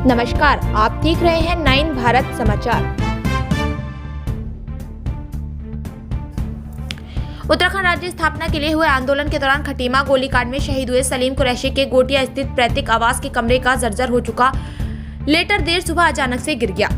नमस्कार, आप देख रहे हैं 9 भारत समाचार। उत्तराखंड राज्य स्थापना के लिए हुए आंदोलन के दौरान खटीमा गोलीकांड में शहीद हुए सलीम कुरैशी के गोटिया स्थित पैतृक आवास के कमरे का जर्जर हो चुका लेटर देर सुबह अचानक से गिर गया।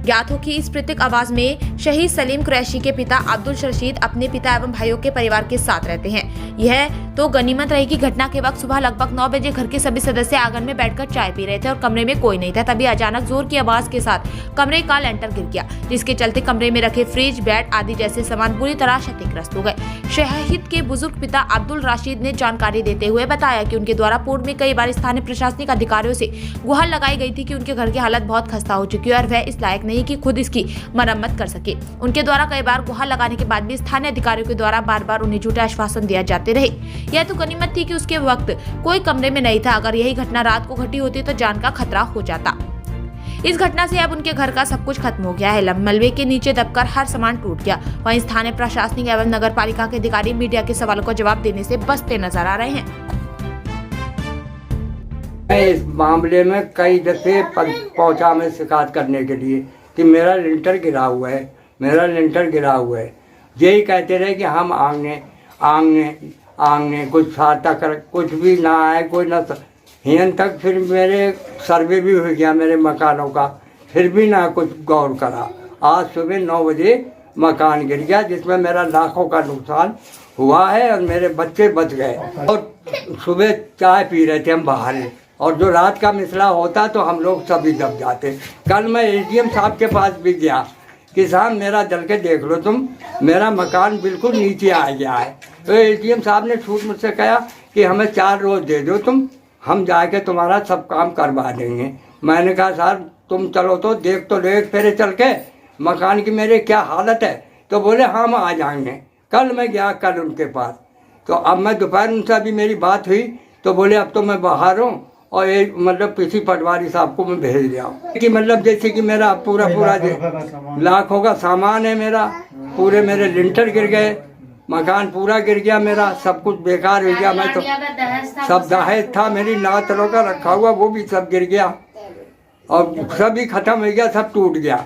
ज्ञात हो कि इस पैतृक आवास में शहीद सलीम कुरैशी के पिता अब्दुल रशीद अपने पिता एवं भाइयों के परिवार के साथ रहते हैं। यह तो गनीमत रही कि घटना के वक्त सुबह लगभग 9 बजे घर के सभी सदस्य आंगन में बैठकर चाय पी रहे थे और कमरे में कोई नहीं था। तभी अचानक जोर की आवाज के साथ कमरे का लेंटर गिर गया, जिसके चलते कमरे में रखे फ्रिज, बेड आदि जैसे सामान बुरी तरह क्षतिग्रस्त हो गए। शहीद के बुजुर्ग पिता अब्दुल रशीद ने जानकारी देते हुए बताया कि उनके द्वारा पूर्व में कई बार स्थानीय प्रशासनिक अधिकारियों से गुहार लगाई गई थी कि उनके घर की हालत बहुत खस्ता हो चुकी है और वह इस लायक नहीं कि खुद इसकी मरम्मत कर सके। उनके द्वारा कई बार गुहार लगाने के बाद भी स्थानीय अधिकारियों के द्वारा बार बार उन्हें झूठे आश्वासन दिए जाते रहे। यह तो गनीमत थी कि उसके वक्त कोई कमरे में नहीं था। अगर यही घटना रात को घटी होती तो जान का खतरा हो जाता। इस घटना से अब उनके घर का सब कुछ खत्म हो गया है। मलबे के नीचे दबकर हर सामान टूट गया। वहीं स्थानीय प्रशासनिक एवं नगर पालिका के अधिकारी मीडिया के सवालों का जवाब देने से बचते नजर आ रहे हैं। इस मामले में कई दफे पहुंचा मैं शिकायत करने के लिए कि मेरा लिंटर गिरा हुआ है, मेरा लिंटर गिरा हुआ है। यही कहते रहे कि हम आंगने कुछ सहायता कर, कुछ भी ना आए, कोई ना हियन तक। फिर मेरे सर्वे भी हो गया मेरे मकानों का, फिर भी ना कुछ गौर करा। आज सुबह 9 बजे मकान गिर गया, जिसमें मेरा लाखों का नुकसान हुआ है और मेरे बच्चे बच गए। और सुबह चाय पी रहे थे हम बाहर, और जो रात का मिसला होता तो हम लोग सभी दब जाते। कल मैं एडीएम साहब के पास भी गया कि साहब मेरा जल के देख लो तुम, मेरा मकान बिल्कुल नीचे आ गया है। तो एडीएम साहब ने छूट मुझसे कहा कि हमें 4 रोज दे दो तुम, हम जाके तुम्हारा सब काम करवा देंगे। मैंने कहा साहब तुम चलो तो देख तो ले फेरे चल के मकान की मेरे क्या हालत है। तो बोले हम आ जाएंगे। कल मैं गया कल उनके पास, तो अब मैं दोपहर उनसे अभी मेरी बात हुई तो बोले अब तो मैं बाहर हूँ और एक मतलब पीसी पटवारी साहब को मैं भेज दिया हूँ कि मतलब जैसे कि मेरा पूरा लाखों का सामान है मेरा, पूरे मेरे लिंटर गिर गए, मकान पूरा गिर गया, मेरा सब कुछ बेकार हो गया। मैं तो सब दहेज था, मेरी नातरों का रखा हुआ वो भी सब गिर गया और सभी खत्म हो गया, सब टूट गया।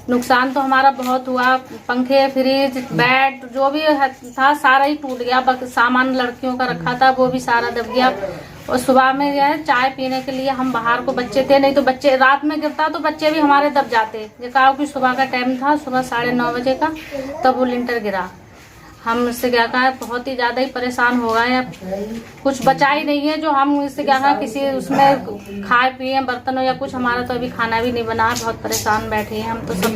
नुकसान तो हमारा बहुत हुआ। पंखे, फ्रिज, बेड जो भी था सारा ही टूट गया। सामान लड़कियों का रखा था वो भी सारा दब गया। और सुबह में जो है चाय पीने के लिए हम बाहर को बच्चे थे, नहीं तो बच्चे रात में गिरता तो बच्चे भी हमारे दब जाते। ये कहा कि सुबह का टाइम था, सुबह 9:30 बजे का, तब वो लिंटर गिरा। हम इससे क्या कहा बहुत ही ज्यादा ही परेशान हो गए। अब कुछ बचा ही नहीं है जो हम इससे क्या कहा किसी उसमें खाए पिए बर्तनों या कुछ। हमारा तो अभी खाना भी नहीं बना है, बहुत परेशान बैठे हैं हम तो सब।